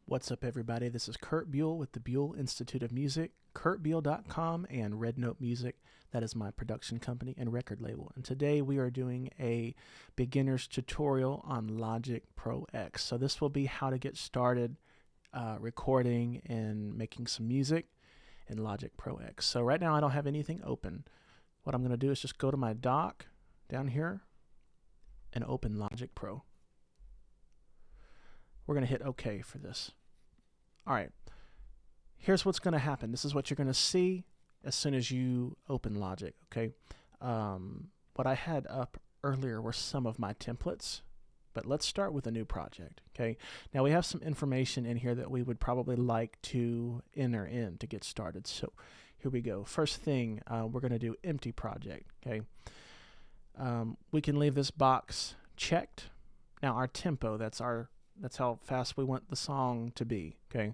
What's up, everybody? This is Curt Buell with the Buell Institute of Music, CurtBuell.com, and Red Note Music. That is my production company and record label. And today we are doing a beginner's tutorial on Logic Pro X. So this will be how to get started recording and making some music in Logic Pro X. So right now I don't have anything open. What I'm going to do is just go to my dock down here and open Logic Pro. We're going to hit OK for this. All right, here's what's going to happen. This is what you're going to see as soon as you open Logic, okay? What I had up earlier were some of my templates, but let's start with a new project, okay? Now we have some information in here that we would probably like to enter in to get started. So here we go. First thing, we're going to do empty project, okay? We can leave this box checked. Now our tempo, that's how fast we want the song to be, okay?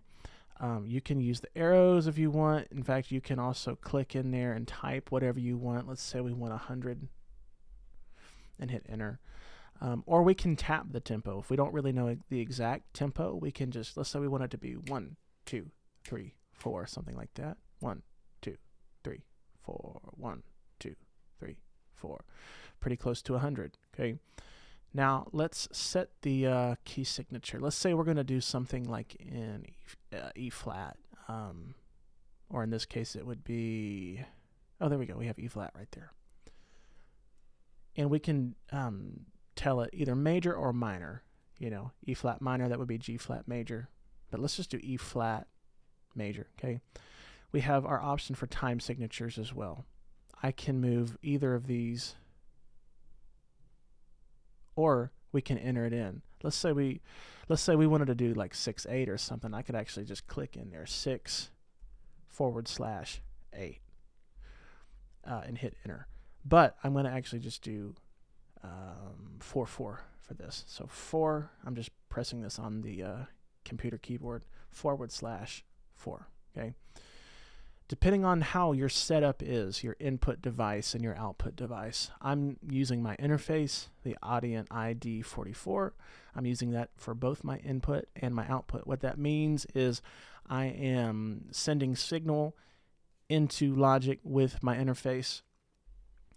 You can use the arrows if you want. In fact, you can also click in there and type whatever you want. Let's say we want 100 and hit enter. Or we can tap the tempo. If we don't really know the exact tempo, we can just, let's say we want it to be 1, 2, 3, 4, something like that. 1, 2, 3, 4, 1, 2, 3, 4. Pretty close to 100, okay? Now let's set the key signature. Let's say we're going to do something like in E flat, or in this case it would be, oh, there we go, we have E flat right there. And we can tell it either major or minor. You know, E flat minor, that would be G flat major, but let's just do E flat major, okay? We have our option for time signatures as well. I can move either of these, or we can enter it in. Let's say we wanted to do like 6/8 or something. I could actually just click in there 6/8 and hit enter. But I'm going to actually just do 4/4 for this. So 4, I'm just pressing this on the computer keyboard, /4, okay? Depending on how your setup is, your input device and your output device, I'm using my interface, the Audient ID44. I'm using that for both my input and my output. What that means is I am sending signal into Logic with my interface,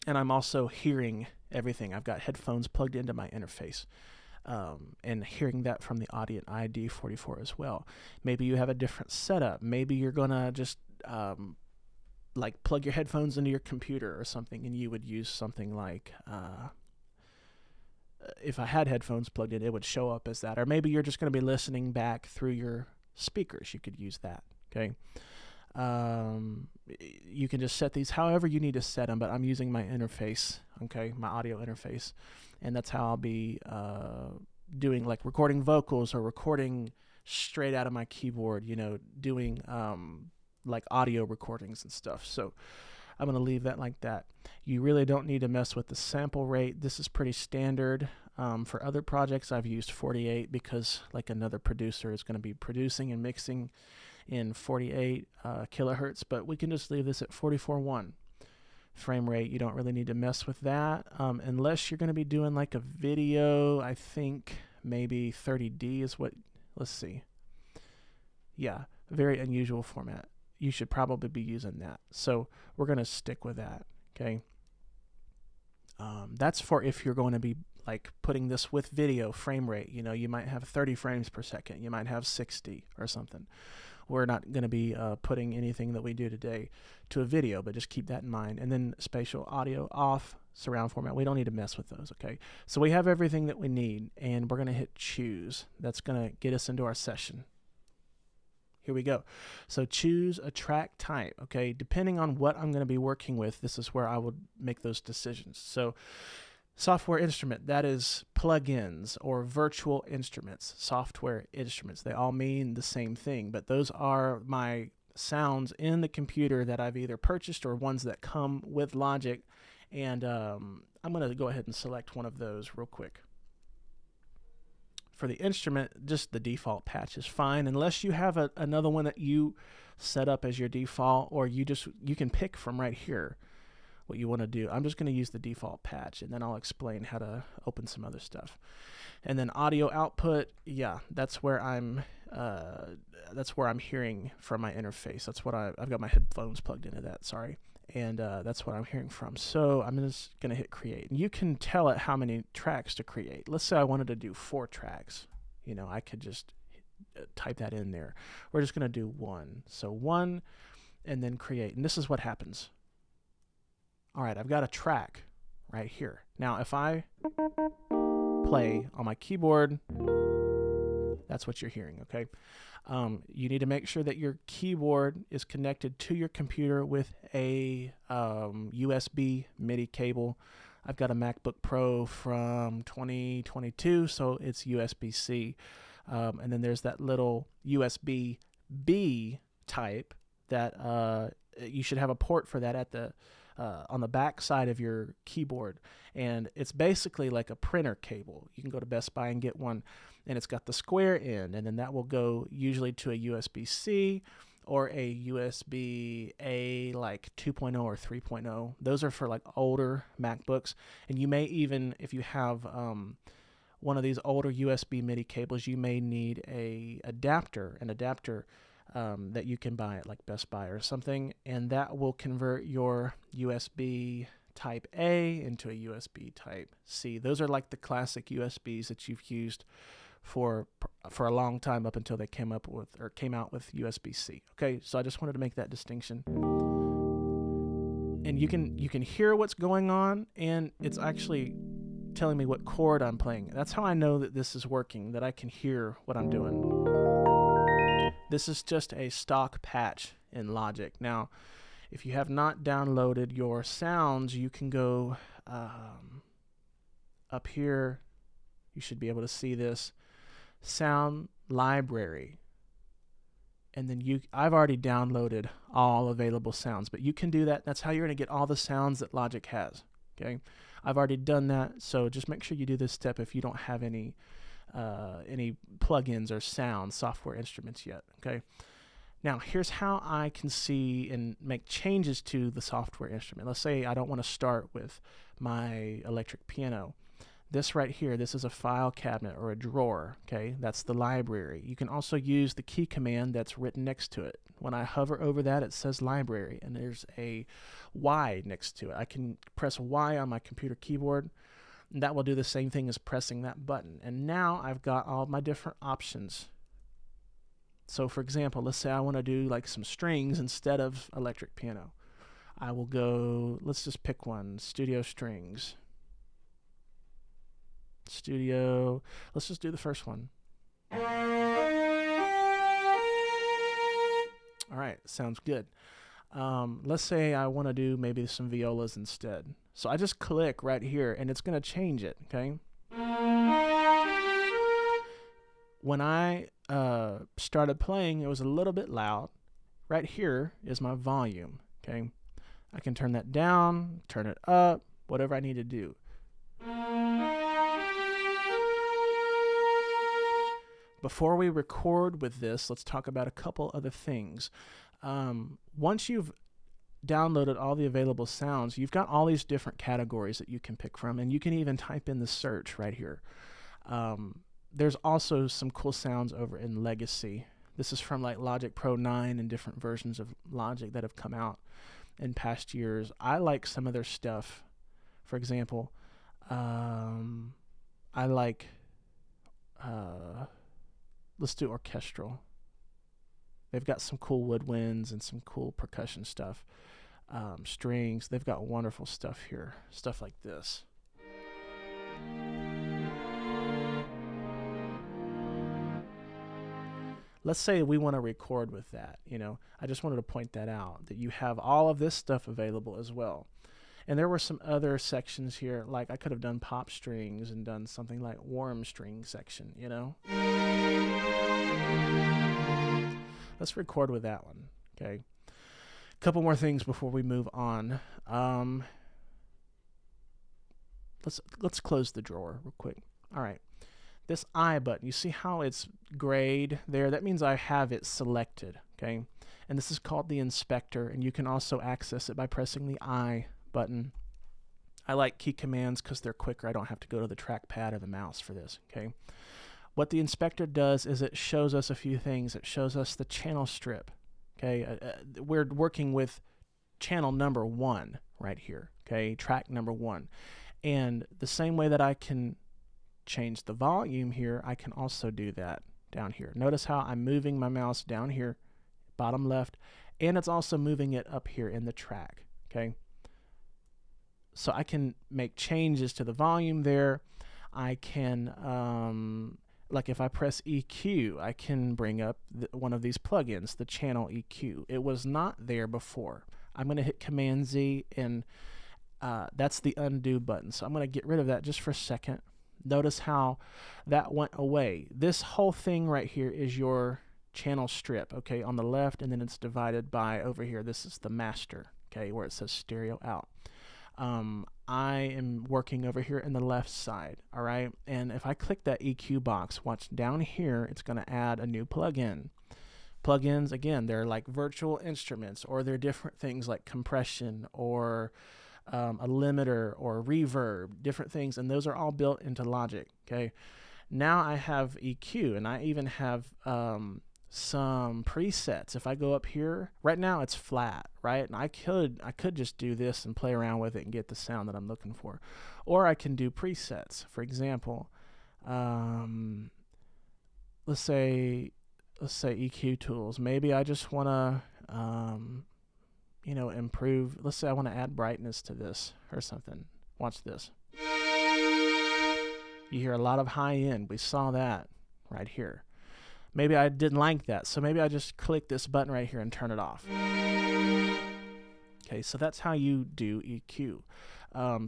and I'm also hearing everything. I've got headphones plugged into my interface. And hearing that from the Audient ID44 as well. Maybe you have a different setup. Maybe you're gonna just like plug your headphones into your computer or something, and you would use something like if I had headphones plugged in, it would show up as that. Or maybe you're just going to be listening back through your speakers. You could use that, okay? You can just set these however you need to set them, but I'm using my interface, okay, my audio interface, and that's how I'll be doing, like, recording vocals or recording straight out of my keyboard, you know, doing like audio recordings and stuff. So I'm going to leave that like that. You really don't need to mess with the sample rate. This is pretty standard. For other projects, I've used 48 because, like, another producer is going to be producing and mixing in 48 kilohertz, but we can just leave this at 44.1 frame rate. You don't really need to mess with that unless you're going to be doing like a video. I think maybe 30D is what, let's see. Yeah, very unusual format. You should probably be using that. So we're going to stick with that, okay? That's for if you're going to be like putting this with video frame rate. You know, you might have 30 frames per second. You might have 60 or something. We're not going to be putting anything that we do today to a video, but just keep that in mind. And then spatial audio off, surround format. We don't need to mess with those, okay? So we have everything that we need, and we're going to hit choose. That's going to get us into our session. Here we go. So choose a track type, okay? Depending on what I'm going to be working with, this is where I would make those decisions. So software instrument, that is plugins or virtual instruments, software instruments. They all mean the same thing, but those are my sounds in the computer that I've either purchased or ones that come with Logic. And I'm going to go ahead and select one of those real quick. For the instrument, just the default patch is fine, unless you have another one that you set up as your default, or you can pick from right here what you want to do. I'm just going to use the default patch, and then I'll explain how to open some other stuff. And then audio output, yeah, that's where I'm that's where I'm hearing from my interface. That's what I've got my headphones plugged into that, sorry. And that's what I'm hearing from. So I'm just going to hit create. And you can tell it how many tracks to create. Let's say I wanted to do 4 tracks. You know, I could just type that in there. We're just going to do 1. So 1 and then create. And this is what happens. All right, I've got a track right here. Now, if I play on my keyboard, that's what you're hearing, okay? You need to make sure that your keyboard is connected to your computer with a USB MIDI cable. I've got a MacBook Pro from 2022, so it's USB-C. And then there's that little USB-B type that you should have a port for that at the on the back side of your keyboard. And it's basically like a printer cable. You can go to Best Buy and get one, and it's got the square end, and then that will go usually to a USB-C or a USB-A like 2.0 or 3.0. Those are for like older MacBooks. And you may even, if you have one of these older USB MIDI cables, you may need an adapter that you can buy at like Best Buy or something, and that will convert your USB Type A into a USB Type C. Those are like the classic USBs that you've used for a long time up until they came out with USB-C. Okay, so I just wanted to make that distinction. And you can hear what's going on, and it's actually telling me what chord I'm playing. That's how I know that this is working, that I can hear what I'm doing. This is just a stock patch in Logic. Now, if you have not downloaded your sounds, you can go up here. You should be able to see this sound library. And then I've already downloaded all available sounds, but you can do that. That's how you're going to get all the sounds that Logic has. Okay, I've already done that, so just make sure you do this step if you don't have any plugins or sound software instruments yet. Okay, now here's how I can see and make changes to the software instrument. Let's say I don't want to start with my electric piano. This right here, this is a file cabinet or a drawer. Okay, that's the library. You can also use the key command that's written next to it. When I hover over that, it says library, and there's a Y next to it. I can press Y on my computer keyboard, and that will do the same thing as pressing that button. And now I've got all my different options. So for example, let's say I want to do like some strings instead of electric piano. I will go, let's just pick one, studio strings. Studio, let's just do the first one. All right, sounds good. Let's say I want to do maybe some violas instead. So I just click right here, and it's going to change it, okay? When I started playing, it was a little bit loud. Right here is my volume, okay? I can turn that down, turn it up, whatever I need to do. Before we record with this, let's talk about a couple other things. Once you've downloaded all the available sounds, you've got all these different categories that you can pick from, and you can even type in the search right here. There's also some cool sounds over in Legacy. This is from like Logic Pro 9 and different versions of Logic that have come out in past years. I like some of their stuff. For example, I like... let's do orchestral. They've got some cool woodwinds and some cool percussion stuff. Strings, they've got wonderful stuff here. Stuff like this. Let's say we want to record with that. You know, I just wanted to point that out, that you have all of this stuff available as well. And there were some other sections here, like I could have done pop strings and done something like warm string section, you know? Let's record with that one, okay? A couple more things before we move on. Let's close the drawer real quick. All right, this I button, you see how it's grayed there? That means I have it selected, okay? And this is called the inspector, and you can also access it by pressing the I button. I like key commands because they're quicker. I don't have to go to the trackpad or the mouse for this, okay? What the inspector does is it shows us a few things. It shows us the channel strip. Okay, we're working with channel number 1 right here. Okay, track number 1. And the same way that I can change the volume here, I can also do that down here. Notice how I'm moving my mouse down here, bottom left, and it's also moving it up here in the track. Okay, so I can make changes to the volume there. I can, like if I press EQ, I can bring up one of these plugins, the channel EQ. It was not there before. I'm going to hit Command Z, and that's the undo button. So I'm going to get rid of that just for a second. Notice how that went away. This whole thing right here is your channel strip, okay, on the left, and then it's divided by over here. This is the master, okay, where it says stereo out. I am working over here in the left side, all right? And if I click that EQ box, watch down here, it's going to add a new plugin. Plugins, again, they're like virtual instruments, or they're different things like compression or a limiter or reverb, different things, and those are all built into Logic. Okay, now I have EQ, and I even have some presets. If I go up here, right now it's flat, right? And I could just do this and play around with it and get the sound that I'm looking for, or I can do presets. For example, let's say EQ tools. Maybe I just want to you know, improve. Let's say I want to add brightness to this or something. Watch this. You hear a lot of high end. We saw that right here. Maybe I didn't like that, so maybe I just click this button right here and turn it off. Okay, so that's how you do EQ.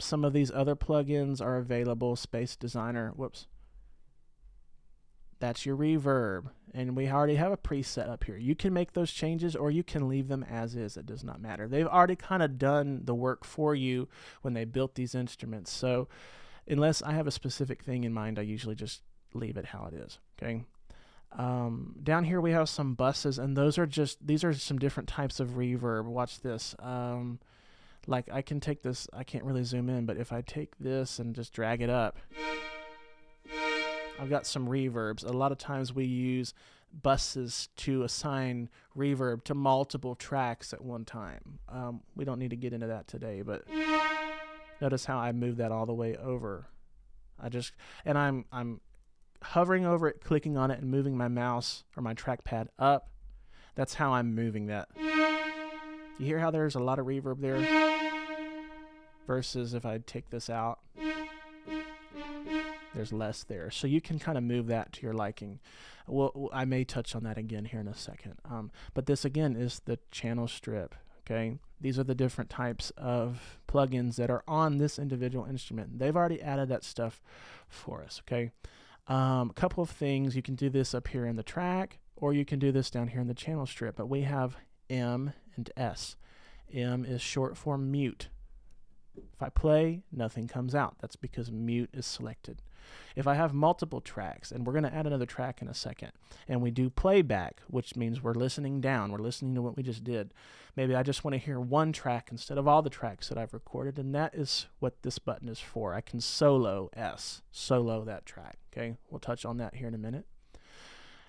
Some of these other plugins are available. Space Designer, whoops. That's your reverb, and we already have a preset up here. You can make those changes, or you can leave them as is. It does not matter. They've already kind of done the work for you when they built these instruments. So unless I have a specific thing in mind, I usually just leave it how it is. Okay. Down here we have some buses, and these are some different types of reverb. Watch this. Like I can take this, I can't really zoom in, but if I take this and just drag it up, I've got some reverbs. A lot of times we use buses to assign reverb to multiple tracks at one time. We don't need to get into that today, but notice how I move that all the way over. I'm hovering over it, clicking on it, and moving my mouse or my trackpad up. That's how I'm moving that. You hear how there's a lot of reverb there? Versus if I take this out, there's less there. So you can kind of move that to your liking. Well, I may touch on that again here in a second. But this again is the channel strip. Okay, these are the different types of plugins that are on this individual instrument. They've already added that stuff for us. Okay, a couple of things. You can do this up here in the track, or you can do this down here in the channel strip. But we have M and S. M is short for mute. If I play, nothing comes out. That's because mute is selected. If I have multiple tracks, and we're going to add another track in a second, and we do playback, which means we're listening down, we're listening to what we just did. Maybe I just want to hear one track instead of all the tracks that I've recorded, and that is what this button is for. I can solo that track. Okay, we'll touch on that here in a minute.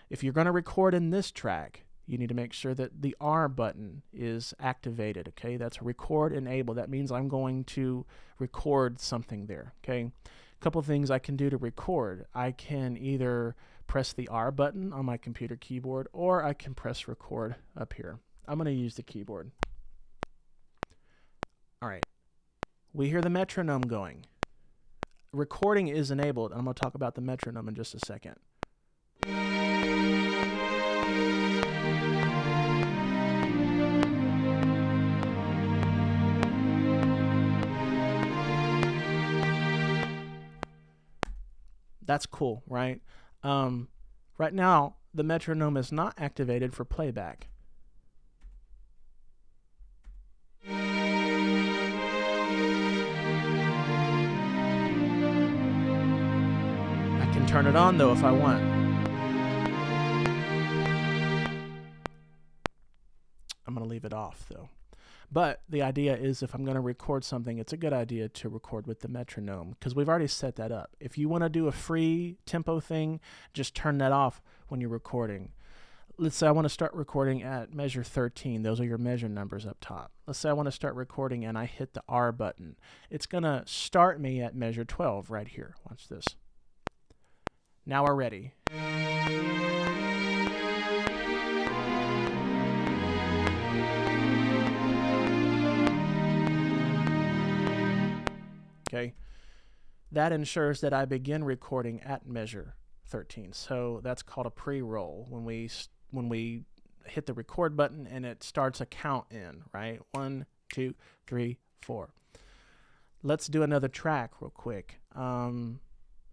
If you're going to record in this track, you need to make sure that the R button is activated. Okay, that's record enable. That means I'm going to record something there. Okay, a couple things I can do to record. I can either press the R button on my computer keyboard, or I can press record up here. I'm going to use the keyboard. All right, we hear the metronome going. Recording is enabled. I'm going to talk about the metronome in just a second. That's cool, right? Right now, the metronome is not activated for playback. I can turn it on, though, if I want. I'm going to leave it off, though. But the idea is if I'm going to record something, it's a good idea to record with the metronome because we've already set that up. If you want to do a free tempo thing, just turn that off when you're recording. Let's say I want to start recording at measure 13. Those are your measure numbers up top. Let's say I want to start recording and I hit the R button. It's going to start me at measure 12 right here. Watch this. Now we're ready. Okay. That ensures that I begin recording at measure 13. So that's called a pre-roll when we hit the record button and it starts a count in, right? 1, 2, 3, 4. Let's do another track real quick. And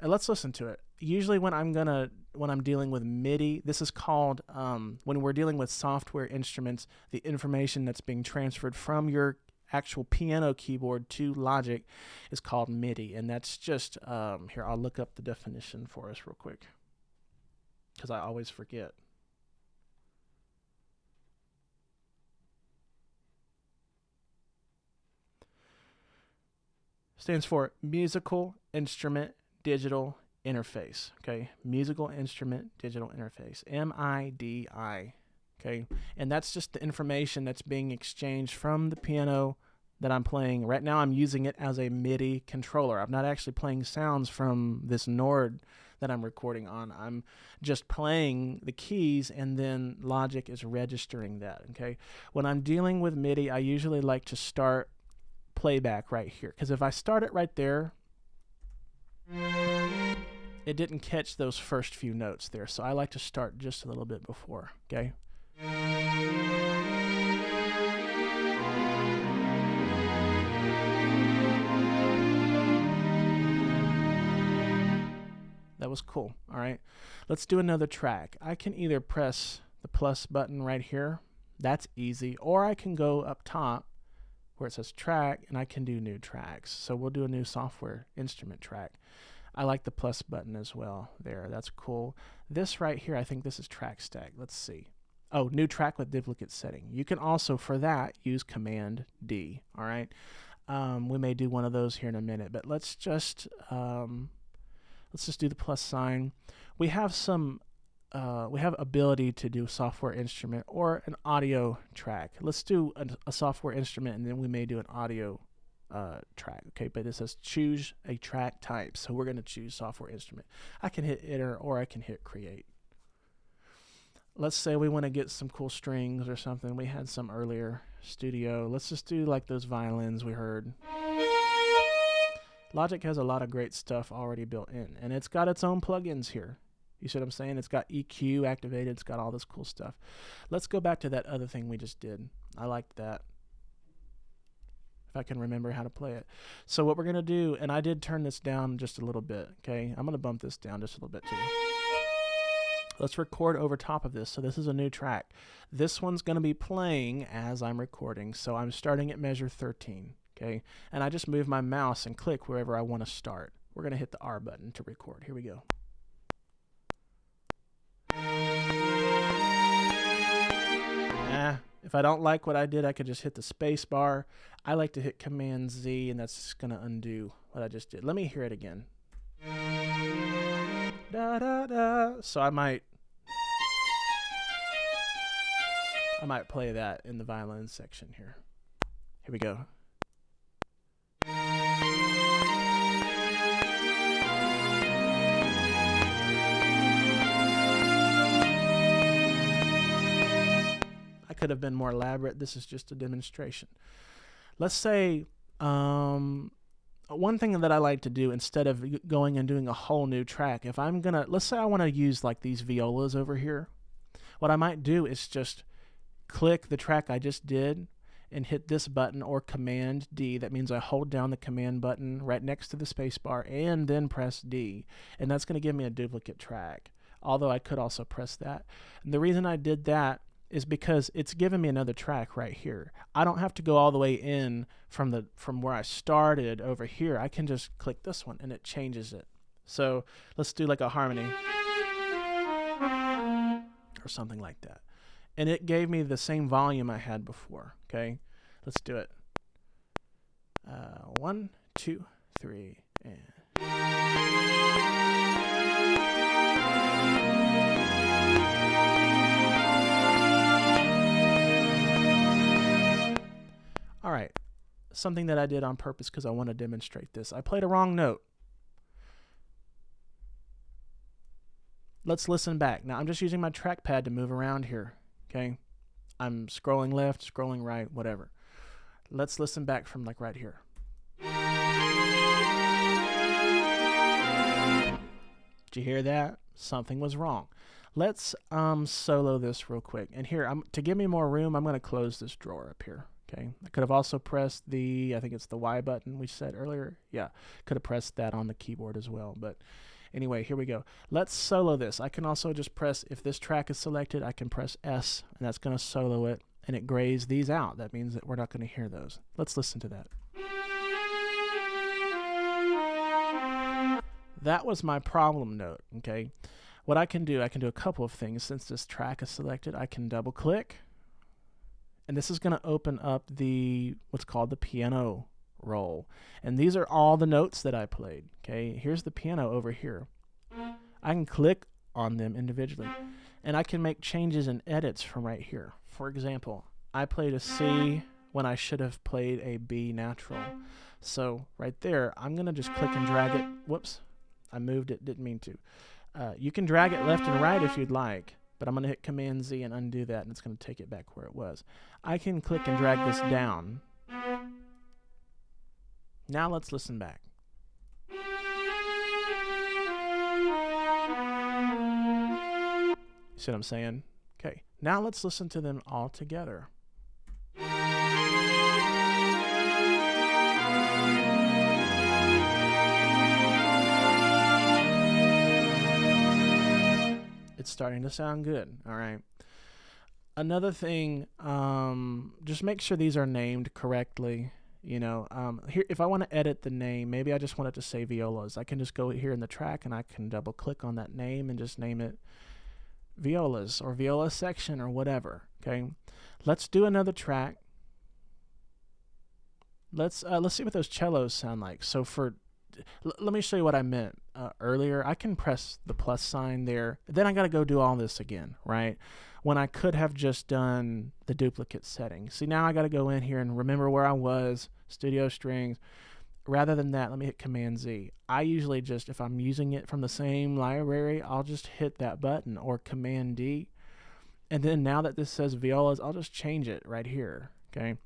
let's listen to it. Usually when I'm dealing with MIDI, this is called, when we're dealing with software instruments, the information that's being transferred from your actual piano keyboard to Logic is called MIDI. And that's just, here, I'll look up the definition for us real quick because I always forget. Stands for Musical Instrument Digital Interface. Okay, Musical Instrument Digital Interface, MIDI. Okay, and that's just the information that's being exchanged from the piano that I'm playing. Right now I'm using it as a MIDI controller. I'm not actually playing sounds from this Nord that I'm recording on. I'm just playing the keys and then Logic is registering that. Okay, when I'm dealing with MIDI, I usually like to start playback right here, because if I start it right there, it didn't catch those first few notes there, so I like to start just a little bit before. Okay, that was cool. All right, let's do another track. I can either press the plus button right here, that's easy, or I can go up top where it says track, and I can do new tracks. So we'll do a new software instrument track. I like the plus button as well there. That's cool. This right here, I think this is track stack. Let's see. Oh, new track with duplicate setting. You can also, for that, use Command D. All right. We may do one of those here in a minute, but let's just do the plus sign. We have some we have ability to do software instrument or an audio track. Let's do a software instrument, and then we may do an audio track. Okay, but it says choose a track type, so we're going to choose software instrument. I can hit enter or I can hit create. Let's say we want to get some cool strings or something. We had some earlier, studio. Let's just do like those violins we heard. Logic has a lot of great stuff already built in, and it's got its own plugins here. You see what I'm saying? It's got EQ activated. It's got all this cool stuff. Let's go back to that other thing we just did. I liked that. If I can remember how to play it. So what we're going to do, and I did turn this down just a little bit, okay? I'm going to bump this down just a little bit too. Let's record over top of this. So this is a new track. This one's going to be playing as I'm recording. So I'm starting at measure 13, okay? And I just move my mouse and click wherever I want to start. We're going to hit the R button to record. Here we go. If I don't like what I did, I could just hit the space bar. I like to hit Command Z, and that's just going to undo what I just did. Let me hear it again. Da, da, da. So I might play that in the violin section here. Here we go. Could have been more elaborate. This is just a demonstration. Let's say one thing that I like to do instead of going and doing a whole new track, if I'm gonna, let's say I want to use like these violas over here, what I might do is just click the track I just did and hit this button or Command D. That means I hold down the Command button right next to the space bar and then press D, and that's going to give me a duplicate track, although I could also press that. And the reason I did that is because it's giving me another track right here. I don't have to go all the way in from where I started over here. I can just click this one and it changes it. So let's do like a harmony or something like that. And it gave me the same volume I had before, okay? Let's do it. 1, 2, 3, and... All right, something that I did on purpose because I want to demonstrate this. I played a wrong note. Let's listen back. Now, I'm just using my trackpad to move around here, okay? I'm scrolling left, scrolling right, whatever. Let's listen back from like right here. Did you hear that? Something was wrong. Let's solo this real quick. And here, to give me more room, I'm going to close this drawer up here. Okay, I could have also pressed the, I think it's the Y button we said earlier. Yeah, could have pressed that on the keyboard as well. But anyway, here we go. Let's solo this. I can also just press, if this track is selected, I can press S, and that's going to solo it, and it grays these out. That means that we're not going to hear those. Let's listen to that. That was my problem note, okay? What I can do a couple of things. Since this track is selected, I can double click. And this is going to open up the what's called the piano roll. And these are all the notes that I played. Okay, here's the piano over here. I can click on them individually. And I can make changes and edits from right here. For example, I played a C when I should have played a B natural. So right there, I'm going to just click and drag it. Whoops, I moved it, didn't mean to. You can drag it left and right if you'd like. But I'm going to hit Command Z and undo that, and it's going to take it back where it was. I can click and drag this down. Now let's listen back. You see what I'm saying? Okay, now let's listen to them all together. It's starting to sound good. All right. Another thing, just make sure these are named correctly. You know, here, if I want to edit the name, maybe I just want it to say violas. I can just go here in the track and I can double click on that name and just name it violas or viola section or whatever. Okay. Let's do another track. Let's see what those cellos sound like. So let me show you what I meant earlier. I can press the plus sign there. Then I got to go do all this again, right? When I could have just done the duplicate setting. See, now I got to go in here and remember where I was, studio strings. Rather than that, let me hit Command Z. I usually just, if I'm using it from the same library, I'll just hit that button or Command D. And then now that this says violas, I'll just change it right here, okay?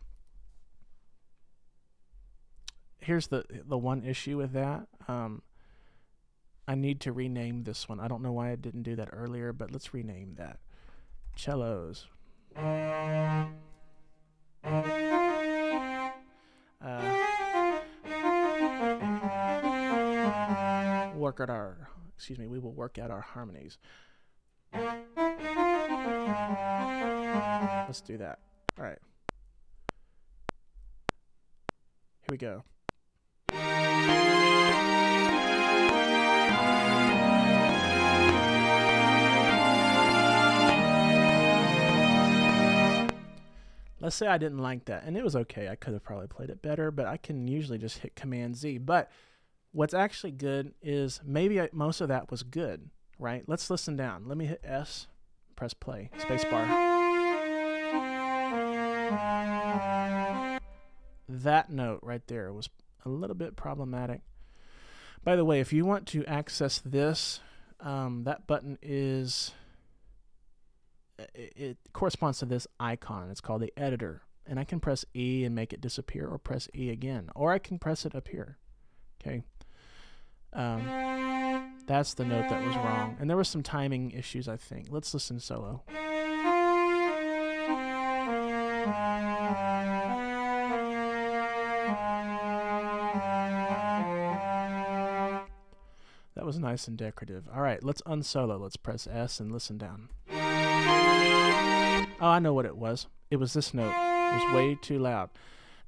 Here's the one issue with that. I need to rename this one. I don't know why I didn't do that earlier, but let's rename that. Cellos. We will work out our harmonies. Let's do that. All right. Here we go. Let's say I didn't like that, and it was okay. I could have probably played it better, but I can usually just hit Command Z. But what's actually good is maybe most of that was good, right? Let's listen down. Let me hit S, press play, space bar. That note right there was a little bit problematic. By the way, if you want to access this, that button is... It corresponds to this icon. It's called the editor, and I can press E and make it disappear, or press E again, or I can press it up here. Okay, that's the note that was wrong, and there was some timing issues, I think. Let's listen solo. That was nice and decorative. All right, let's unsolo. Let's press S and listen down. Oh, I know what it was. It was this note. It was way too loud.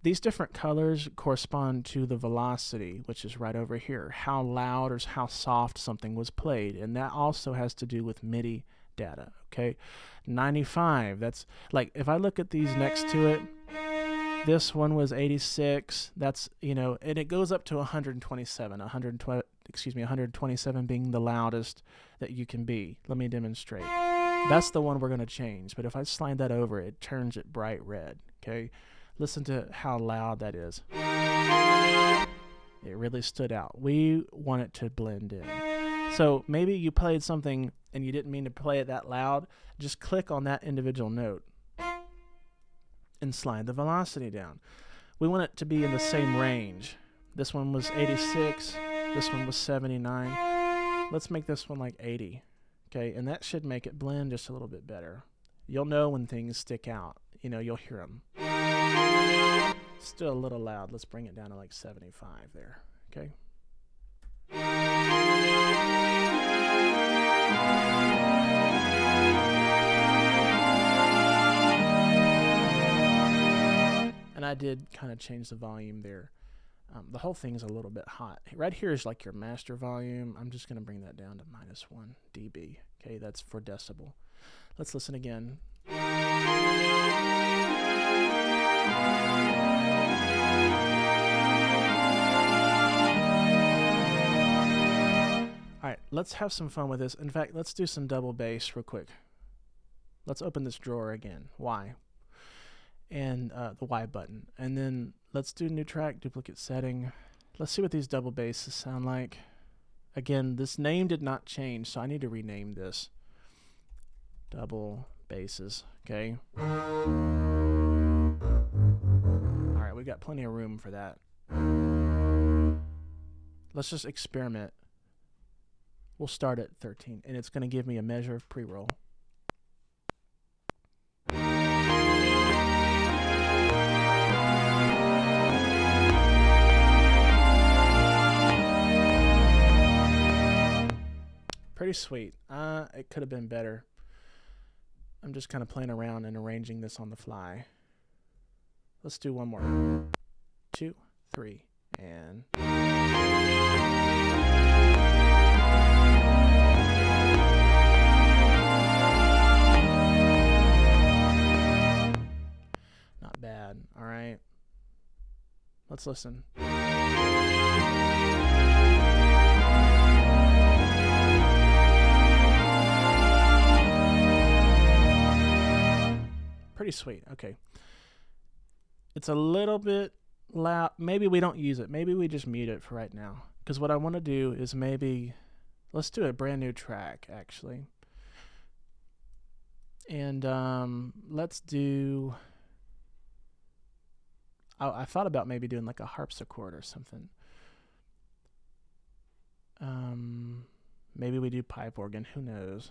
These different colors correspond to the velocity, which is right over here. How loud or how soft something was played. And that also has to do with MIDI data, okay? 95, that's like, if I look at these next to it, This one was 86. That's, you know, and it goes up to 127. 127 being the loudest that you can be. Let me demonstrate. That's the one we're going to change. But if I slide that over, it turns it bright red. Okay, listen to how loud that is. It really stood out. We want it to blend in. So maybe you played something and you didn't mean to play it that loud. Just click on that individual note and slide the velocity down. We want it to be in the same range. This one was 86. This one was 79. Let's make this one like 80. Okay, and that should make it blend just a little bit better. You'll know when things stick out. You know, you'll hear them. Still a little loud. Let's bring it down to like 75 there. Okay. And I did kind of change the volume there. The whole thing's a little bit hot. Right here is like your master volume. I'm just going to bring that down to -1 dB. Okay, that's for decibel. Let's listen again. All right, let's have some fun with this. In fact, let's do some double bass real quick. Let's open this drawer again, Y, and the Y button. And then let's do new track, duplicate setting. Let's see what these double basses sound like. Again, this name did not change, so I need to rename this. Double basses, okay? All right, we got plenty of room for that. Let's just experiment. We'll start at 13, and it's going to give me a measure of pre-roll. Pretty sweet. It could have been better. I'm just kind of playing around and arranging this on the fly. Let's do one more. 2, 3, and... Not bad. All right. Let's listen. Pretty sweet. Okay. It's a little bit loud. Maybe we don't use it. Maybe we just mute it for right now. Because what I want to do is let's do a brand new track, actually. And let's do... I thought about maybe doing like a harpsichord or something. Maybe we do pipe organ. Who knows?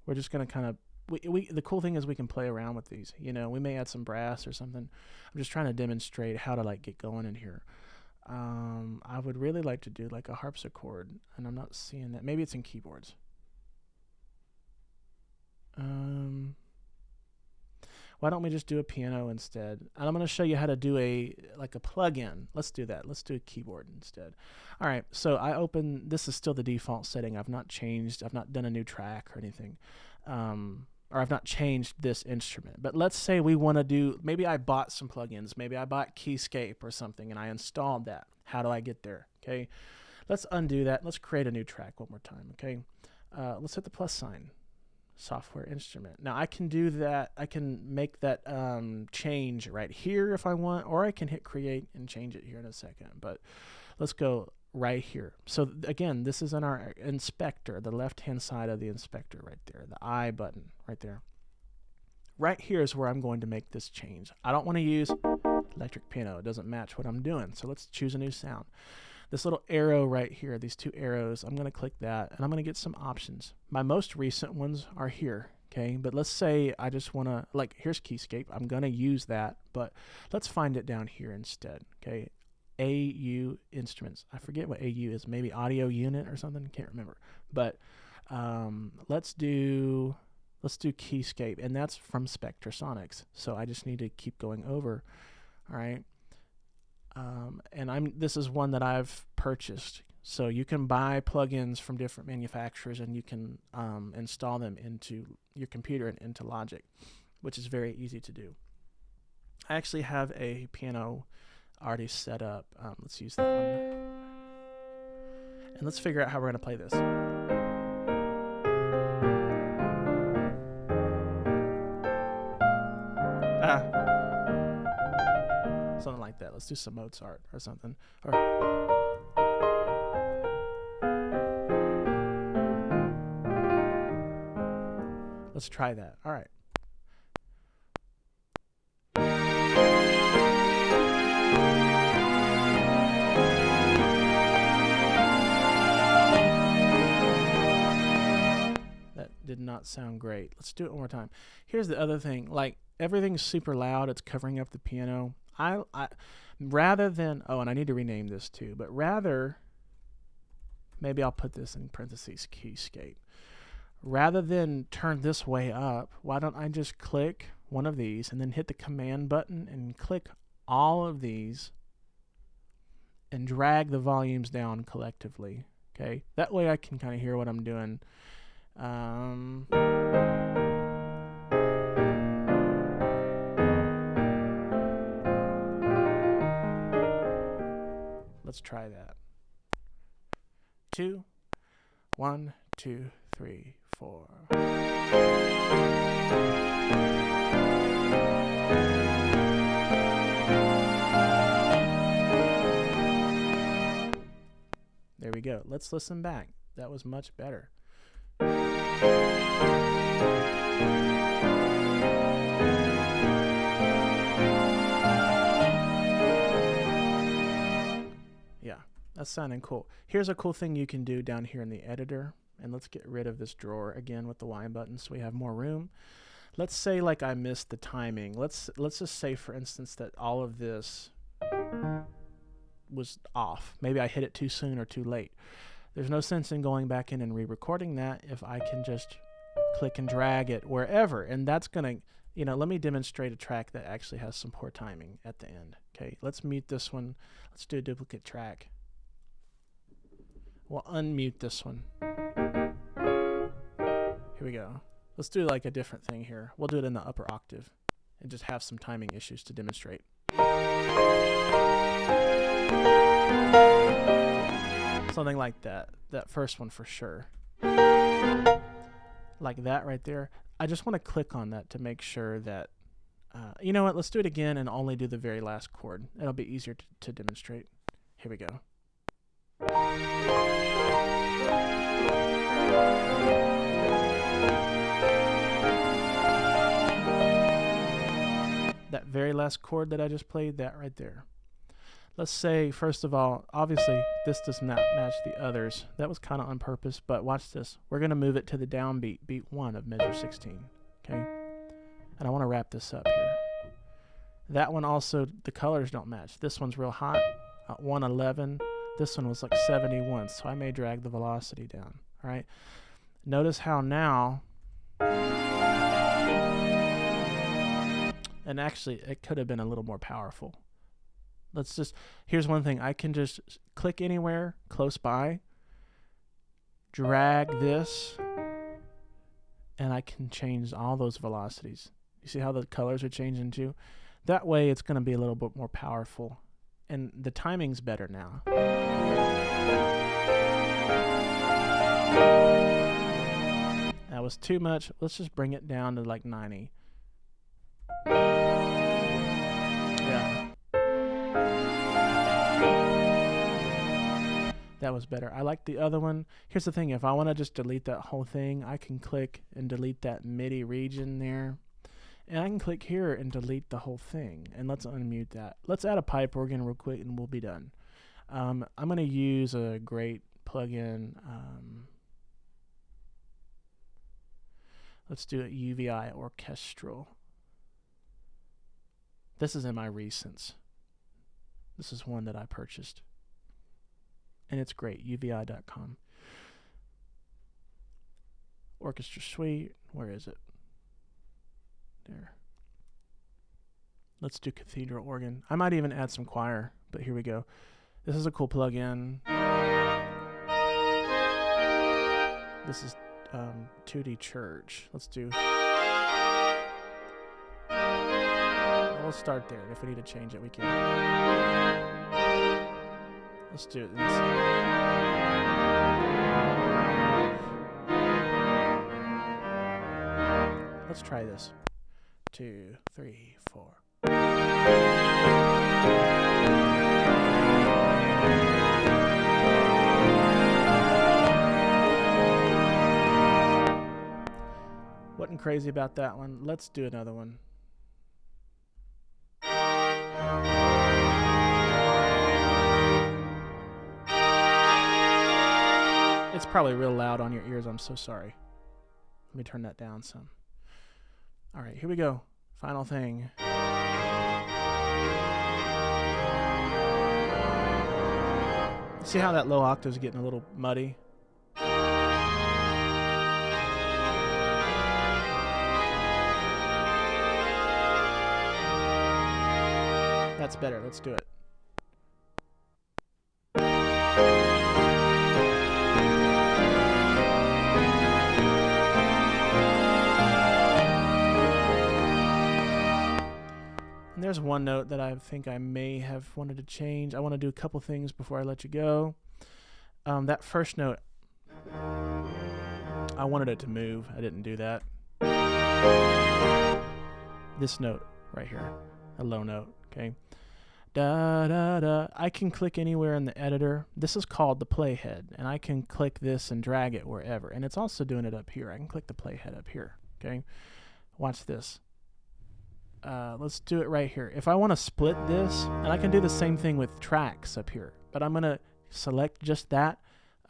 We're just going to kind of... the cool thing is we can play around with these. You know, we may add some brass or something. I'm just trying to demonstrate how to like get going in here. I would really like to do like a harpsichord, and I'm not seeing that. Maybe it's in keyboards. Why don't we just do a piano instead? And I'm going to show you how to do a plug-in. Let's do that. Let's do a keyboard instead. All right, so this is still the default setting. I've not changed. I've not done a new track or anything. Or I've not changed this instrument. But let's say we want to do, maybe I bought some plugins. Maybe I bought Keyscape or something, and I installed that. How do I get there? Okay, let's undo that. Let's create a new track one more time, okay? Let's hit the plus sign. Software instrument. Now I can do that. I can make that change right here if I want, or I can hit create and change it here in a second. But let's go right here. So again, this is in our inspector, the left-hand side of the inspector right there, the I button right there. Right here is where I'm going to make this change. I don't want to use electric piano. It doesn't match what I'm doing. So let's choose a new sound. This little arrow right here, these two arrows, I'm going to click that, and I'm going to get some options. My most recent ones are here, okay? But let's say I just want to, like, here's Keyscape. I'm going to use that, but let's find it down here instead, okay? AU instruments. I forget what AU is. Maybe audio unit or something. Can't remember. But let's do Keyscape, and that's from Spectrasonics. So I just need to keep going over. All right. And this is one that I've purchased. So you can buy plugins from different manufacturers, and you can install them into your computer and into Logic, which is very easy to do. I actually have a piano already set up. Let's use that one. And let's figure out how we're going to play this. Something like that. Let's do some Mozart or something. Or let's try that. All right. That did not sound great. Let's do it one more time. Here's the other thing. Like, everything's super loud. It's covering up the piano. I rather than, and I need to rename this too, but rather, maybe I'll put this in parentheses, keyscape. Rather than turn this way up, why don't I just click one of these and then hit the command button and click all of these and drag the volumes down collectively. Okay, that way I can kind of hear what I'm doing. Let's try that. 2, 1, 2, 3, 4. There we go. Let's listen back. That was much better. Yeah, that's sounding cool. Here's a cool thing you can do down here in the editor. And let's get rid of this drawer again with the Y button so we have more room. Let's say like I missed the timing. Let's just say, for instance, that all of this was off. Maybe I hit it too soon or too late. There's no sense in going back in and re-recording that if I can just click and drag it wherever. And that's going to, let me demonstrate a track that actually has some poor timing at the end. Okay, let's mute this one. Let's do a duplicate track. We'll unmute this one. Here we go. Let's do like a different thing here. We'll do it in the upper octave and just have some timing issues to demonstrate. Something like that. That first one for sure. Like that right there. I just want to click on that to make sure that, you know what, let's do it again and only do the very last chord. It'll be easier to demonstrate. Here we go. That very last chord that I just played, that right there. Let's say, first of all, obviously this does not match the others. That was kind of on purpose, but watch this. We're going to move it to the downbeat, beat 1 of measure 16. Okay? And I want to wrap this up here. That one also, the colors don't match. This one's real hot, 111. This one was like 71, so I may drag the velocity down. All right? Notice how now, and actually it could have been a little more powerful. Let's just, here's one thing. I can just click anywhere close by, drag this, and I can change all those velocities. You see how the colors are changing too? That way it's going to be a little bit more powerful. And the timing's better now. That was too much. Let's just bring it down to like 90. Yeah. That was better. I like the other one. Here's the thing. If I want to just delete that whole thing, I can click and delete that MIDI region there. And I can click here and delete the whole thing. And let's unmute that. Let's add a pipe organ real quick and we'll be done. I'm going to use a great plugin. Let's do a UVI Orchestral. This is in my recents. This is one that I purchased. And it's great, uvi.com. Orchestra Suite, where is it? There. Let's do cathedral organ. I might even add some choir, but here we go. This is a cool plugin. This is 2D Church. Let's do. Oh we'll start there. And if we need to change it, we can. Let's do it. Let's try this. 2, 3, 4. Wasn't crazy about that one. Let's do another one. It's probably real loud on your ears. I'm so sorry. Let me turn that down some. All right, here we go. Final thing. See how that low octave is getting a little muddy? That's better. Let's do it. And there's one note that I think I may have wanted to change. I want to do a couple things before I let you go. That first note, I wanted it to move. I didn't do that. This note right here, a low note, okay? Da, da, da. I can click anywhere in the editor. This is called the playhead, and I can click this and drag it wherever. And it's also doing it up here. I can click the playhead up here, okay? Watch this. Let's do it right here. If I want to split this, and I can do the same thing with tracks up here, but I'm going to select just that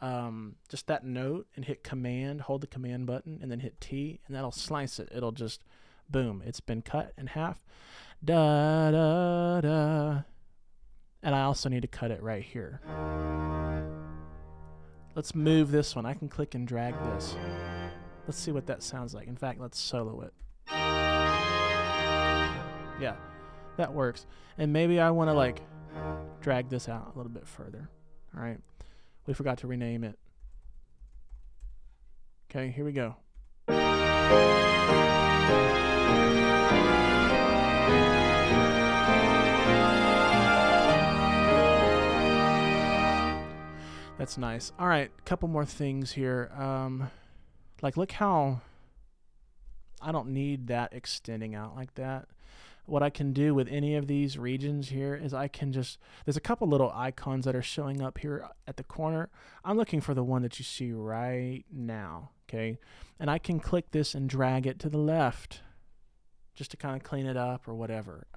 note and hit Command, hold the Command button, and then hit T, and that'll slice it. It'll just, boom, it's been cut in half. Da, da, da. And I also need to cut it right here. Let's move this one. I can click and drag this. Let's see what that sounds like. In fact, let's solo it. Yeah, that works. And maybe I want to like drag this out a little bit further. All right. We forgot to rename it. Okay, here we go. That's nice. All right, a couple more things here. Like, look how I don't need that extending out like that. What I can do with any of these regions here is I can just, there's a couple little icons that are showing up here at the corner. I'm looking for the one that you see right now, okay? And I can click this and drag it to the left just to kind of clean it up or whatever.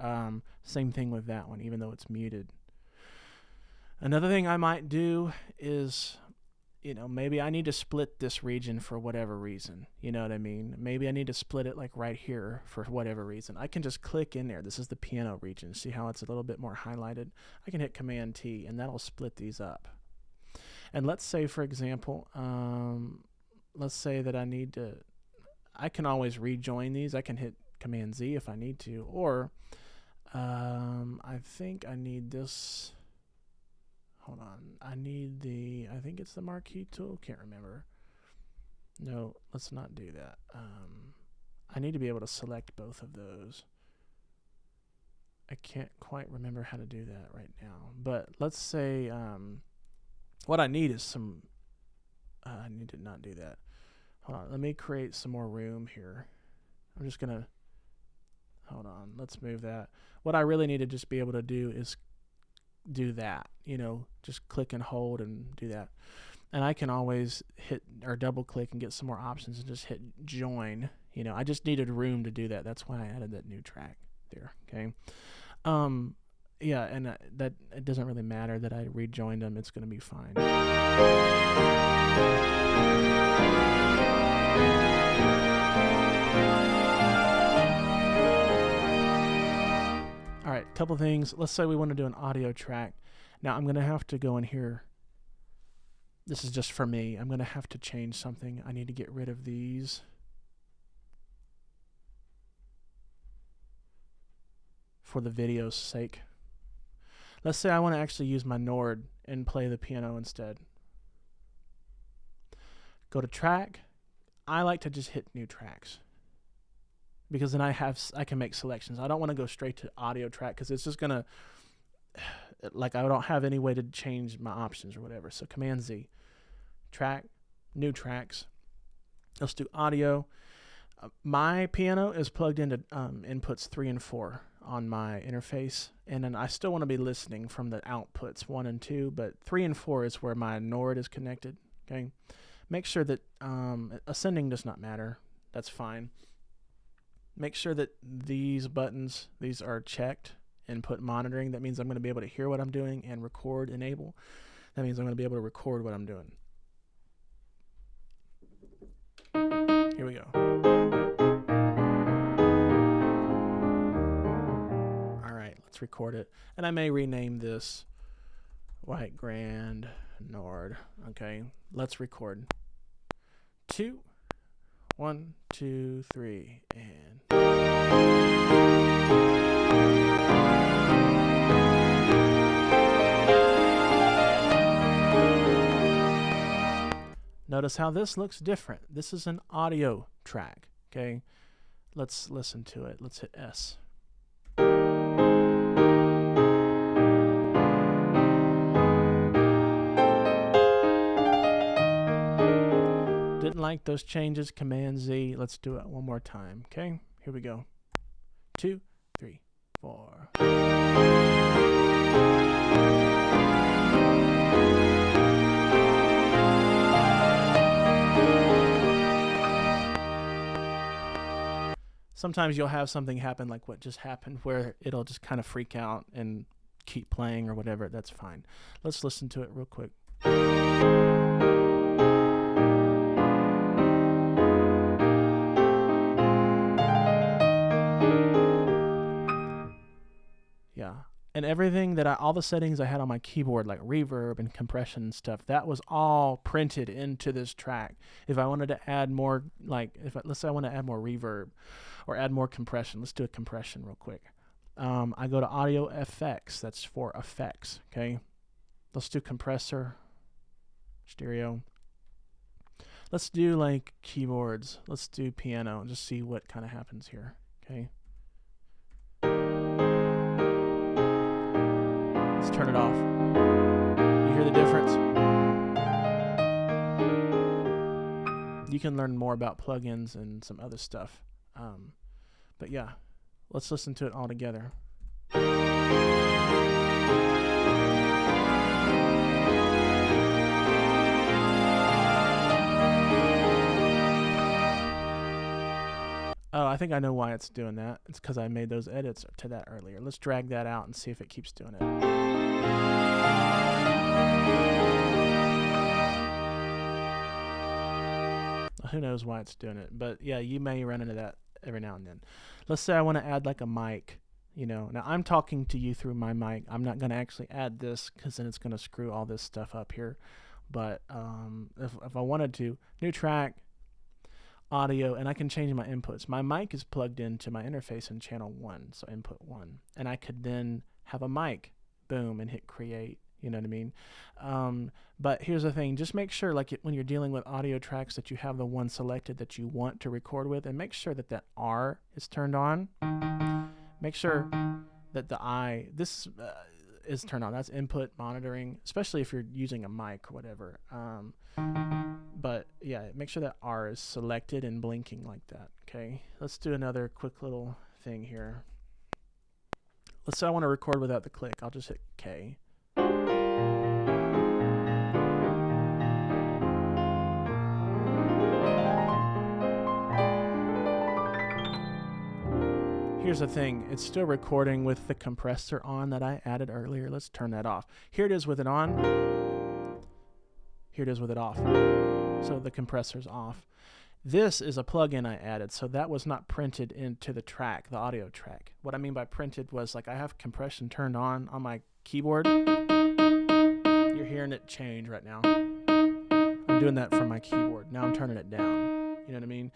Same thing with that one, even though it's muted. Another thing I might do is, you know, maybe I need to split this region for whatever reason. You know what I mean? Maybe I need to split it like right here for whatever reason. I can just click in there. This is the piano region. See how it's a little bit more highlighted? I can hit Command T and that'll split these up. And let's say, for example, let's say that I need to, I can always rejoin these. I can hit Command Z if I need to, or I think I need this. Hold on, I need the, I think it's the marquee tool, can't remember. No, let's not do that. I need to be able to select both of those. I can't quite remember how to do that right now, but let's say what I need is some, I need to not do that. Hold on, let me create some more room here. I'm just gonna, hold on, let's move that. What I really need to just be able to do is do that, you know, just click and hold and do that. And I can always hit or double click and get some more options and just hit join. You know, I just needed room to do that. That's why I added that new track there. Okay. Yeah, and that it doesn't really matter that I rejoined them. It's going to be fine. All right, couple things. Let's say we want to do an audio track. Now I'm going to have to go in here. This is just for me. I'm going to have to change something. I need to get rid of these. For the video's sake. Let's say I want to actually use my Nord and play the piano instead. Go to track. I like to just hit new tracks, because then I can make selections. I don't want to go straight to audio track because it's just gonna, like, I don't have any way to change my options or whatever. So Command Z, track, new tracks. Let's do audio. My piano is plugged into inputs 3 and 4 on my interface, and then I still want to be listening from the outputs 1 and 2, but 3 and 4 is where my Nord is connected. Okay, make sure that ascending does not matter. That's fine. Make sure that these buttons, these are checked. Input monitoring, that means I'm going to be able to hear what I'm doing, and record enable, that means I'm going to be able to record what I'm doing. Here we go. All right, let's record it. And I may rename this White Grand Nord. Okay, let's record. 2, 1, 2, 3, and... Notice how this looks different. This is an audio track, okay? Let's listen to it. Let's hit S. Didn't like those changes. Command Z. Let's do it one more time, okay? Here we go. 2, 3, 4. Sometimes you'll have something happen like what just happened where it'll just kind of freak out and keep playing or whatever. That's fine. Let's listen to it real quick. Yeah. And everything that all the settings I had on my keyboard, like reverb and compression and stuff, that was all printed into this track. If I wanted to add more, let's say I want to add more reverb or add more compression, let's do a compression real quick. I go to audio effects, that's for effects, okay? Let's do compressor, stereo. Let's do like keyboards. Let's do piano and just see what kind of happens here, okay? Let's turn it off. You hear the difference? You can learn more about plugins and some other stuff. But yeah, let's listen to it all together. Oh, I think I know why it's doing that. It's because I made those edits to that earlier. Let's drag that out and see if it keeps doing it. Who knows why it's doing it, but yeah, you may run into that every now and then. Let's say I want to add like a mic, you know. Now I'm talking to you through my mic. I'm not going to actually add this because then it's going to screw all this stuff up here. But if I wanted to, new track, audio, and I can change my inputs. My mic is plugged into my interface in channel 1, so input 1. And I could then have a mic, boom, and hit create. You know what I mean? But here's the thing. Just make sure, like when you're dealing with audio tracks, that you have the one selected that you want to record with, and make sure that that R is turned on. Make sure that the this is turned on. That's input monitoring, especially if you're using a mic or whatever. But yeah, make sure that R is selected and blinking like that. Okay, let's do another quick little thing here. Let's say I want to record without the click. I'll just hit K. Here's the thing, it's still recording with the compressor on that I added earlier. Let's turn that off. Here it is with it on. Here it is with it off. So the compressor's off. This is a plugin I added, so that was not printed into the track, the audio track. What I mean by printed was, like, I have compression turned on my keyboard. You're hearing it change right now. I'm doing that from my keyboard. Now I'm turning it down. You know what I mean?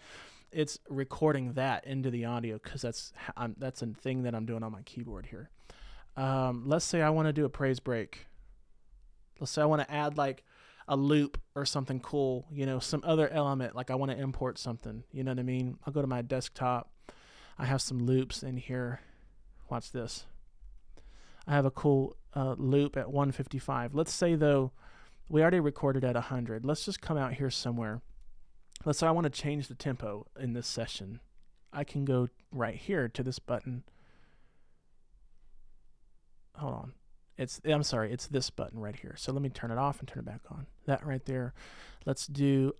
It's recording that into the audio because that's a thing that I'm doing on my keyboard here. Let's say I want to do a praise break. Let's say I want to add like a loop or something cool, you know, some other element, like I want to import something, you know what I mean? I'll go to my desktop. I have some loops in here. Watch this. I have a cool loop at 155. Let's say, though, we already recorded at 100. Let's just come out here somewhere. Let's say I want to change the tempo in this session. I can go right here to this button. Hold on. I'm sorry, it's this button right here. So let me turn it off and turn it back on. That right there. Let's do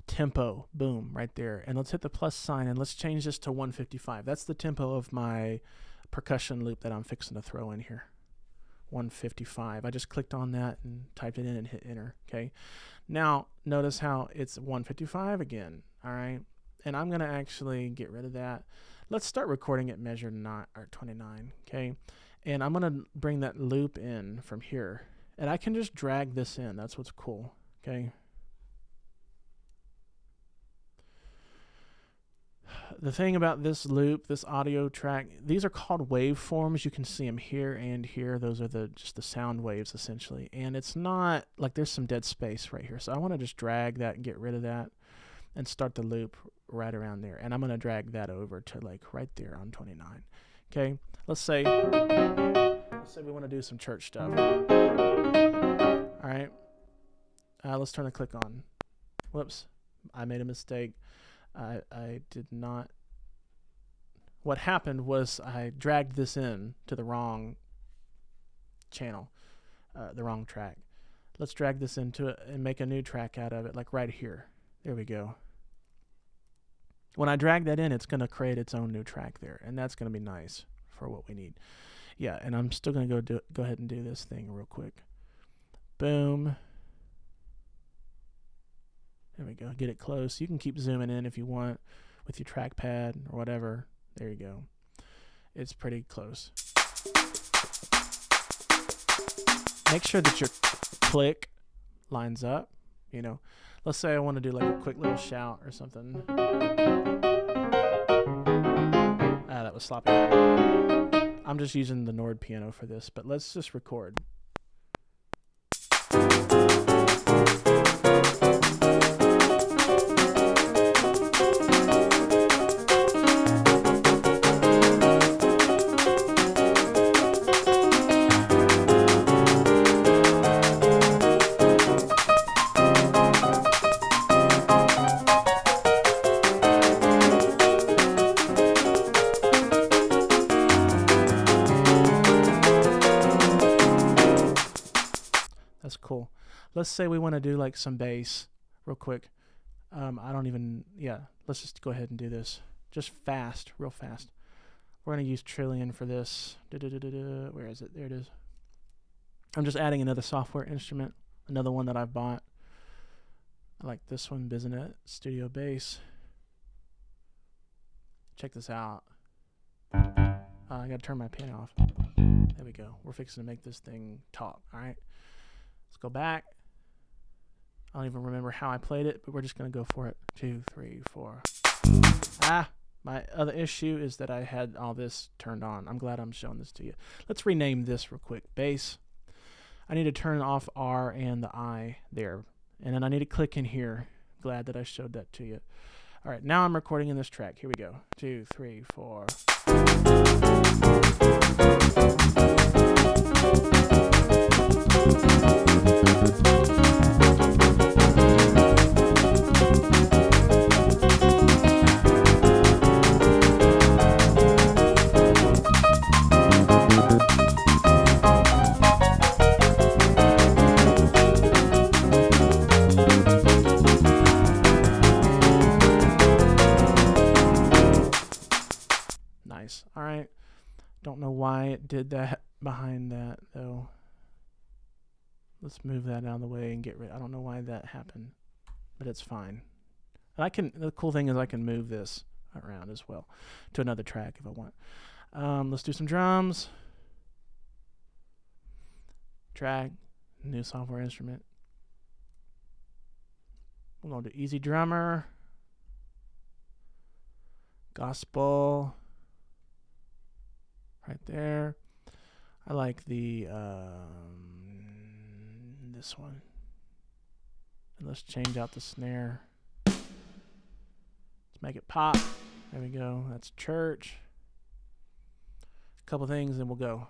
tempo. Boom, right there. And let's hit the plus sign and let's change this to 155. That's the tempo of my percussion loop that I'm fixing to throw in here. 155. I just clicked on that and typed it in and hit enter. Okay. Now notice how it's 155 again. All right. And I'm going to actually get rid of that. Let's start recording at measure 29. Okay. And I'm going to bring that loop in from here. And I can just drag this in. That's what's cool. Okay. The thing about this loop, this audio track, these are called waveforms. You can see them here and here. Those are just the sound waves, essentially. And it's not like there's some dead space right here. So I want to just drag that and get rid of that and start the loop right around there. And I'm going to drag that over to like right there on 29. Okay, let's say we want to do some church stuff. All right, let's turn the click on. Whoops, I made a mistake. I did not. What happened was I dragged this in to the wrong channel, the wrong track. Let's drag this into it and make a new track out of it, like right here. There we go. When I drag that in, it's going to create its own new track there, and that's going to be nice for what we need. Yeah, and I'm still going to go ahead and do this thing real quick. Boom. There we go. Get it close. You can keep zooming in if you want with your trackpad or whatever. There you go. It's pretty close. Make sure that your click lines up. You know, let's say I want to do like a quick little shout or something. That was sloppy. I'm just using the Nord piano for this, but let's just record. That's cool. Let's say we want to do like some bass real quick. Let's just go ahead and do this. Just fast, real fast. We're going to use Trillion for this. Where is it? There it is. I'm just adding another software instrument, another one that I've bought. I like this one, Bizinet Studio Bass. Check this out. I got to turn my piano off. There we go. We're fixing to make this thing talk, all right? Let's go back. I don't even remember how I played it, but we're just going to go for it. 2, 3, 4. My other issue is that I had all this turned on. I'm glad I'm showing this to you. Let's rename this real quick. Bass. I need to turn off R and the I there. And then I need to click in here. Glad that I showed that to you. All right, now I'm recording in this track. Here we go. 2, 3, 4. Nice. All right. Don't know why it did that behind that though. Let's move that out of the way and get rid. I don't know why that happened, but it's fine. The cool thing is I can move this around as well to another track if I want. Let's do some drums. Track, new software instrument. We're going to do Easy Drummer. Gospel. Right there. I like the this one. And let's change out the snare. Let's make it pop. There we go. That's church. A couple things, and we'll go.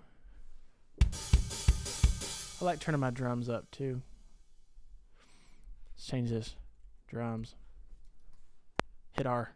I like turning my drums up too. Let's change this. Drums. Hit R.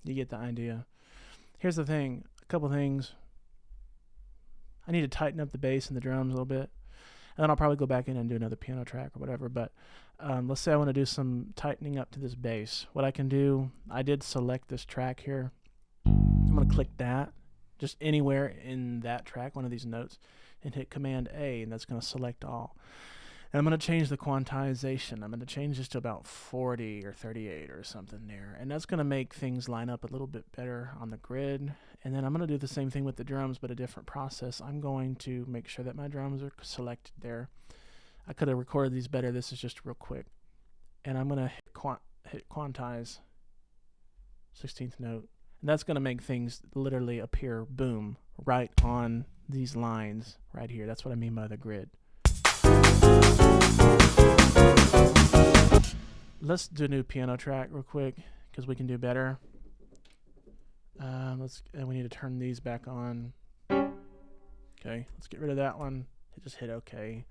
You get the idea. Here's the thing. A couple things. I need to tighten up the bass and the drums a little bit. And then I'll probably go back in and do another piano track or whatever. But let's say I want to do some tightening up to this bass. What I can do, I did select this track here. I'm going to click that. Just anywhere in that track, one of these notes, and hit Command A, and that's going to select all. And I'm going to change the quantization. I'm going to change this to about 40 or 38 or something there. And that's going to make things line up a little bit better on the grid. And then I'm going to do the same thing with the drums, but a different process. I'm going to make sure that my drums are selected there. I could have recorded these better. This is just real quick. And I'm going to hit quantize, 16th note. And that's going to make things literally appear, boom, right on these lines right here. That's what I mean by the grid. Let's do a new piano track real quick because we can do better. We need to turn these back on. Okay, let's get rid of that one. Just hit OK.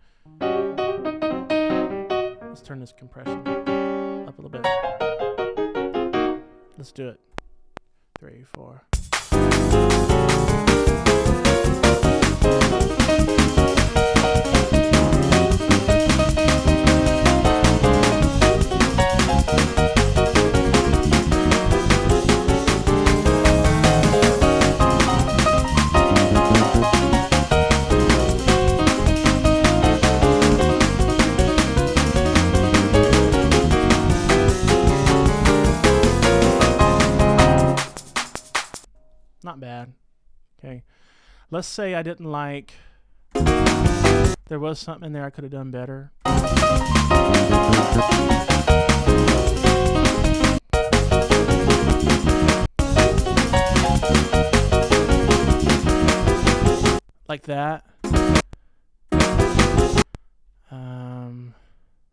Let's turn this compression up a little bit. Let's do it. 3, 4. Not bad. Okay. Let's say I didn't like, there was something in there I could have done better. Like that.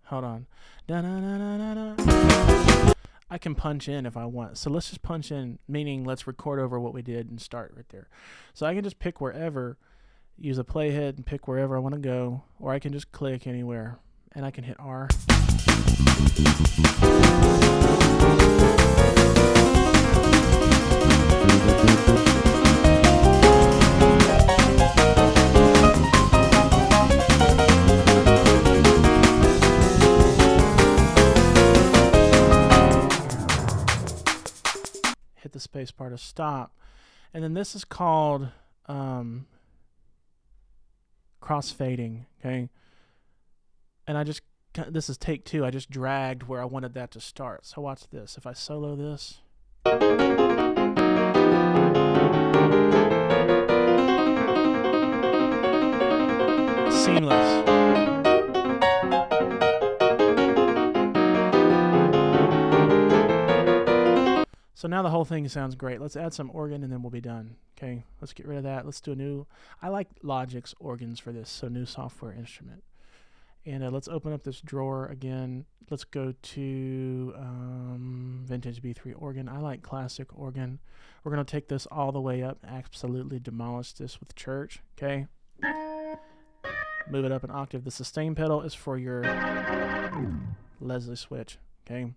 Hold on. I can punch in if I want. So let's just punch in, meaning let's record over what we did and start right there. So I can just pick wherever, use a playhead and pick wherever I want to go, or I can just click anywhere and I can hit R. Hit the space bar to stop. And then this is called crossfading, okay? And this is take 2. I just dragged where I wanted that to start. So watch this. If I solo this. Seamless. So now the whole thing sounds great. Let's add some organ and then we'll be done. Okay, let's get rid of that. Let's do a new, I like Logic's organs for this, so new software instrument. And let's open up this drawer again. Let's go to vintage B3 organ. I like classic organ. We're going to take this all the way up, absolutely demolish this with church. Okay, move it up an octave. The sustain pedal is for your Leslie switch. Okay.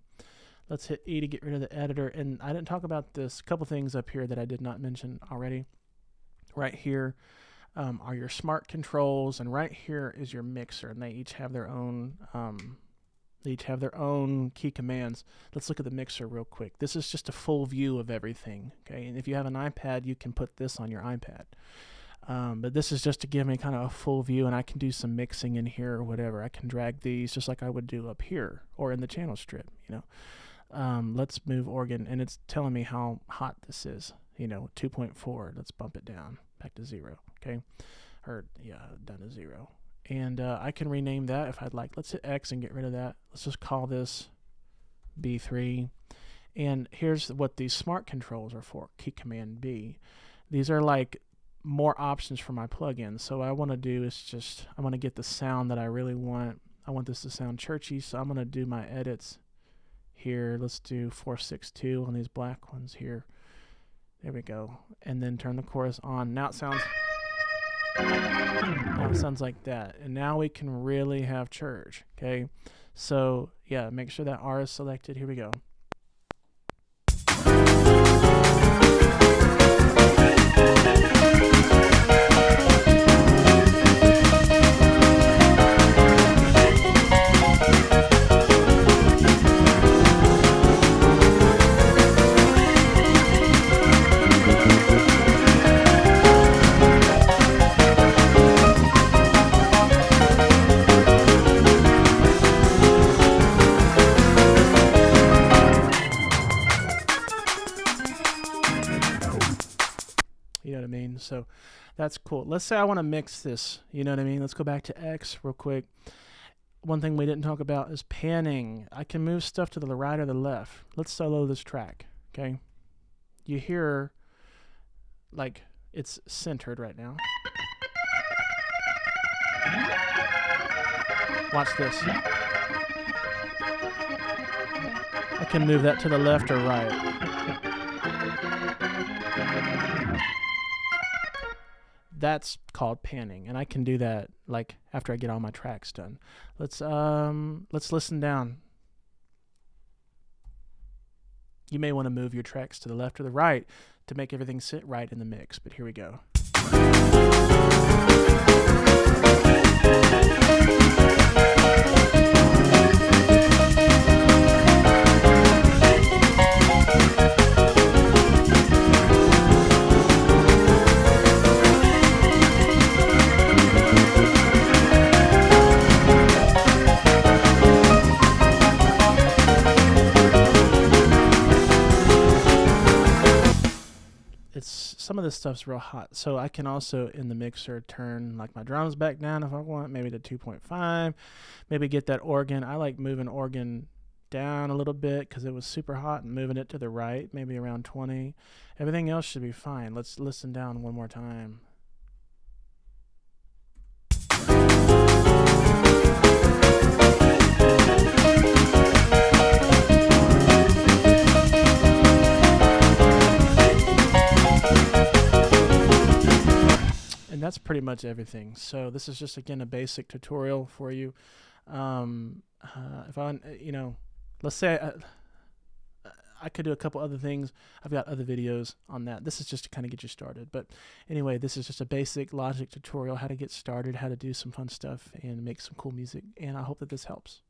Let's hit E to get rid of the editor. And I didn't talk about this. A couple things up here that I did not mention already. Right here are your smart controls, and right here is your mixer, and they each have their own key commands. Let's look at the mixer real quick. This is just a full view of everything. Okay, and if you have an iPad, you can put this on your iPad. But this is just to give me kind of a full view, and I can do some mixing in here or whatever. I can drag these just like I would do up here or in the channel strip, you know. Let's move organ, and it's telling me how hot this is. 2.4. Let's bump it down back to 0. Okay, or yeah, down to 0. And I can rename that if I'd like. Let's hit X and get rid of that. Let's just call this B3. And here's what these smart controls are for. Key Command B. These are like more options for my plugin. So what I want to do is I want to get the sound that I really want. I want this to sound churchy, so I'm going to do my edits here. Let's do 462 on these black ones here. There we go. And then turn the chorus on. Now it sounds like that. And now we can really have church. Okay. So yeah, make sure that R is selected. Here we go. You know what I mean? So that's cool. Let's say I want to mix this. You know what I mean? Let's go back to X real quick. One thing we didn't talk about is panning. I can move stuff to the right or the left. Let's solo this track, okay? You hear, like, it's centered right now. Watch this. I can move that to the left or right. That's called panning, and I can do that like after I get all my tracks done. Let's listen down. You may want to move your tracks to the left or the right to make everything sit right in the mix, but here we go. Some of this stuff's real hot, so I can also in the mixer turn like my drums back down if I want, maybe to 2.5, maybe get that organ. I like moving organ down a little bit because it was super hot, and moving it to the right, maybe around 20. Everything else should be fine. Let's listen down one more time. And that's pretty much everything. So this is just, again, a basic tutorial for you. If I, let's say I could do a couple other things. I've got other videos on that. This is just to kind of get you started. But anyway, this is just a basic Logic tutorial, how to get started, how to do some fun stuff and make some cool music. And I hope that this helps.